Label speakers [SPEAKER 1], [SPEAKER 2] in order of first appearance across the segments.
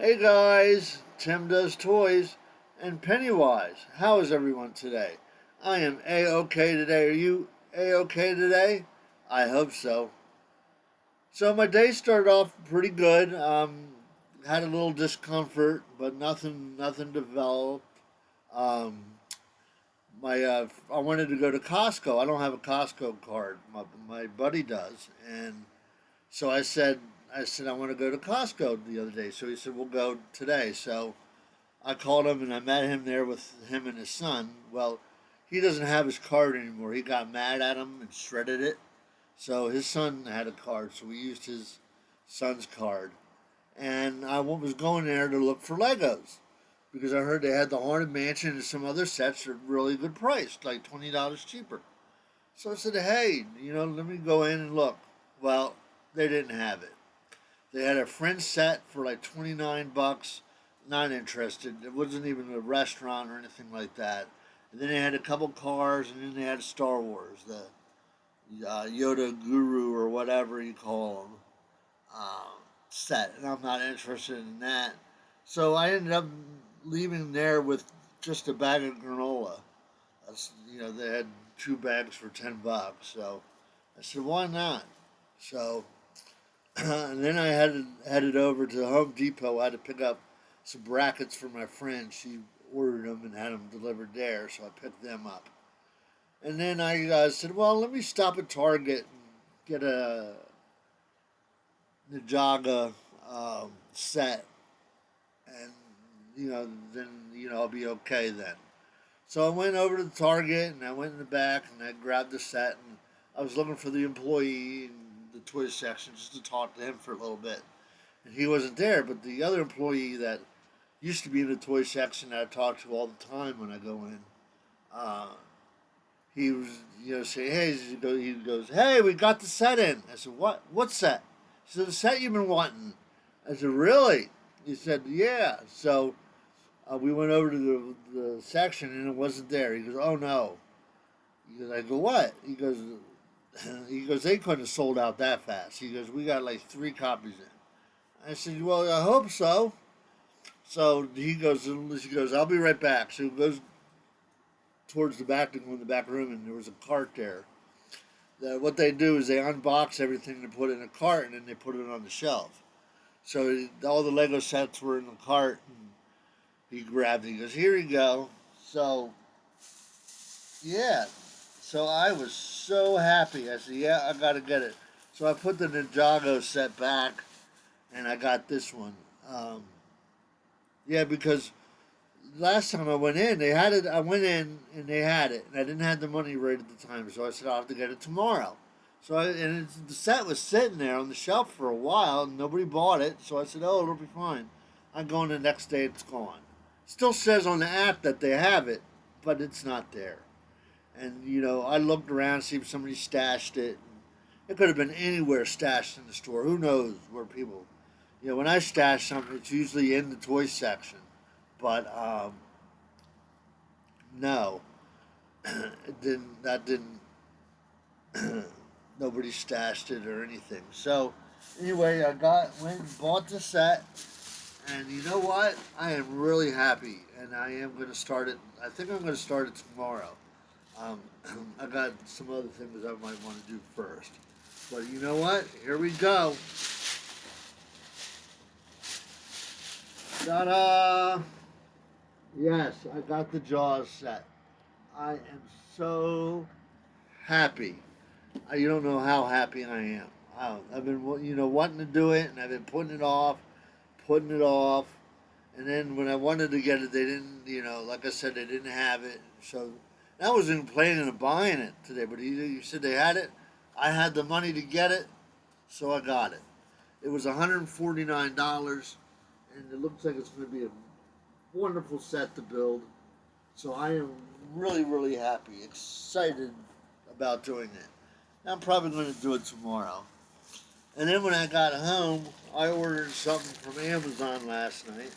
[SPEAKER 1] Hey guys, Tim Does Toys and Pennywise. How is everyone today? I am A-OK today. Are you A-OK today? I hope so. So my day started off pretty good. Had a little discomfort, but nothing developed. Um, I wanted to go to Costco. I don't have a Costco card. My buddy does, and so I said I want to go to Costco the other day. So he said we'll go today. So I called him and I met him there with him and his son. Well, he doesn't have his card anymore. He got mad at him and shredded it. So his son had a card, so we used his son's card. And I was going there to look for Legos because I heard they had the Haunted Mansion and some other sets at really good price, like $20 cheaper. So I said, hey, let me go in and look. Well, they didn't have it. They had a French set for like 29 bucks. Not interested. It wasn't even a restaurant or anything like that. And then they had a couple cars, and then they had Star Wars, the Yoda Guru or whatever you call them, set. And I'm not interested in that. So I ended up leaving there with just a bag of granola. They had two bags for $10. So I said, why not? So and then I headed over to Home Depot. I had to pick up some brackets for my friend. She ordered them and had them delivered there, so I picked them up. And then I said, well, let me stop at Target and get a Ninjaga set, and then I'll be okay then. So I went over to the Target and I went in the back and I grabbed the set and I was looking for the employee in the toy section just to talk to him for a little bit. And he wasn't there, but the other employee that used to be in the toy section that I talk to all the time when I go in, uh, he was, saying, hey, he goes, hey, we got the set in. I said, what? What set? He said, the set you've been wanting. I said, really? He said, yeah. So we went over to the section and it wasn't there. He goes, oh no. He goes, I go, what? He goes, they couldn't have sold out that fast. He goes, we got like 3 copies in. I said, well, I hope so. So he goes, I'll be right back. So he goes towards the back to go in the back room, and there was a cart there. What they do is they unbox everything and put it in a cart, and then they put it on the shelf. So all the Lego sets were in the cart, and he grabbed it. He goes, here you go. So, yeah. So I was so happy. I said, yeah, I got to get it. So I put the Ninjago set back, and I got this one. Yeah, because last time I went in, they had it. I went in and they had it, and I didn't have the money right at the time, so I said I'll have to get it tomorrow. The set was sitting there on the shelf for a while, and nobody bought it. So I said, oh, it'll be fine. I go in the next day, it's gone. Still says on the app that they have it, but it's not there. And I looked around to see if somebody stashed it. It could have been anywhere stashed in the store. Who knows where people? When I stash something, it's usually in the toy section. But no, it didn't. That didn't. Nobody stashed it or anything. So anyway, went and bought the set, and you know what? I am really happy, and I am going to start it. I think I'm going to start it tomorrow. Um, I got some other things I might want to do first, but you know what? Here we go. Ta-da! Yes, I got the Jaws set. I am so happy. You don't know how happy I am. I've been, wanting to do it, and I've been putting it off, and then when I wanted to get it, they didn't. Like I said, they didn't have it. So I wasn't even planning on buying it today. But he said they had it. I had the money to get it, so I got it. It was $149, and it looks like it's going to be a wonderful set to build. So I am really, really happy, excited about doing it. I'm probably going to do it tomorrow. And then when I got home, I ordered something from Amazon last night.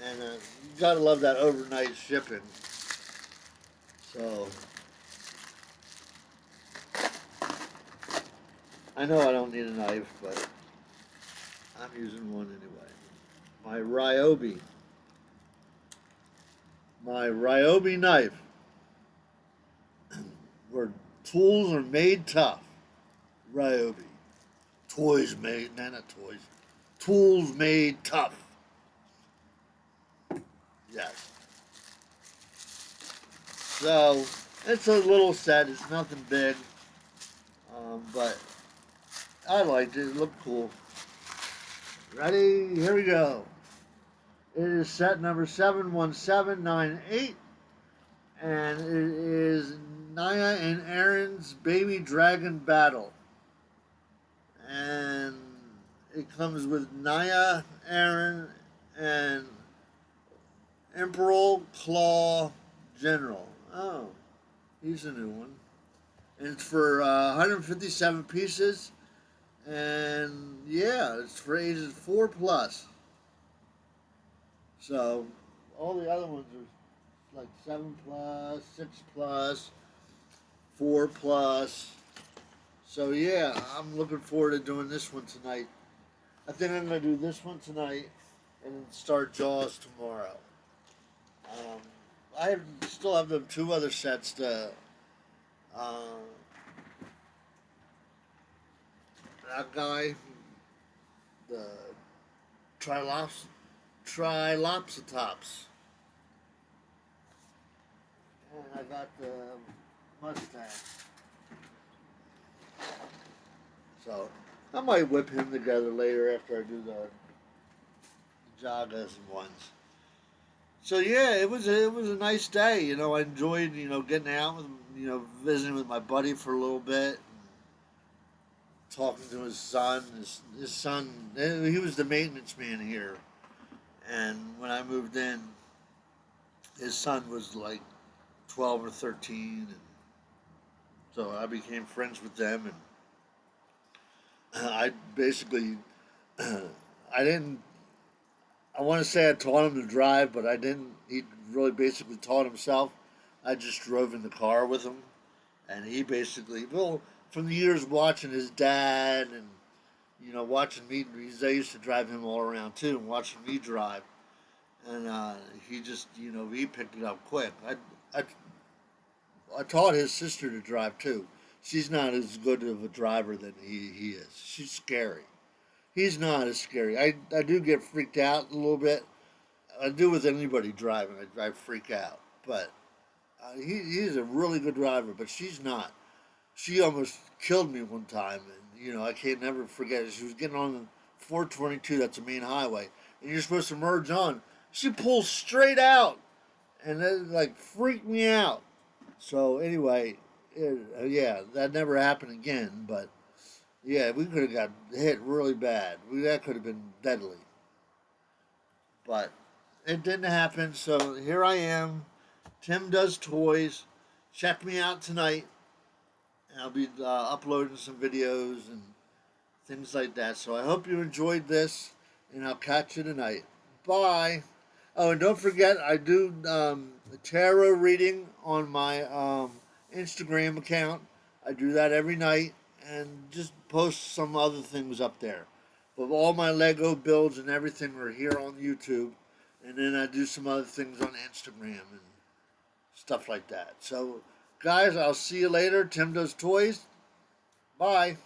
[SPEAKER 1] And you got to love that overnight shipping. So, I know I don't need a knife, but I'm using one anyway. my Ryobi. My Ryobi knife, where tools are made tough. Ryobi. Toys made, nah, not toys. Tools made tough. Yes. So, it's a little set. It's nothing big. But I liked it. It looked cool. Ready? Here we go. It is set number 71798. And it is Naya and Aaron's Baby Dragon Battle. And it comes with Naya, Aaron, and Emperor Claw General. Oh, he's a new one. And it's for 157 pieces. And yeah, it's for ages 4 plus. So all the other ones are like 7 plus, 6 plus, 4 plus. So yeah, I'm looking forward to doing this one tonight. I think I'm going to do this one tonight and then start Jaws tomorrow. Um, still have the 2 other sets. Uh, that guy, the Trilopsotops, and I got the Mustang. So I might whip him together later after I do the Jagas ones. So yeah, it was a nice day. You know, I enjoyed getting out with visiting with my buddy for a little bit, talking to his son. His son, he was the maintenance man here, and when I moved in, his son was like 12 or 13, and so I became friends with them, and I basically, I didn't. I want to say I taught him to drive, but I didn't. He really basically taught himself. I just drove in the car with him, and he basically, well, from the years watching his dad and watching me, I used to drive him all around too, and watching me drive, and he just, he picked it up quick. I, I taught his sister to drive too. She's not as good of a driver than he is. She's scary. He's not as scary. I do get freaked out a little bit. I do with anybody driving. I freak out. But he's a really good driver, but she's not. She almost killed me one time, and I can't never forget it. She was getting on the 422. That's the main highway, and you're supposed to merge on. She pulls straight out, and it like freaked me out. So anyway, yeah, that never happened again. But yeah, we could have got hit really bad. That could have been deadly. But it didn't happen. So here I am. Tim Does Toys. Check me out tonight. I'll be uploading some videos and things like that. So I hope you enjoyed this, and I'll catch you tonight. Bye. Oh, and don't forget, I do a tarot reading on my Instagram account. I do that every night and just post some other things up there. But all my Lego builds and everything are here on YouTube. And then I do some other things on Instagram and stuff like that. So, guys, I'll see you later. Tim Does Toys. Bye.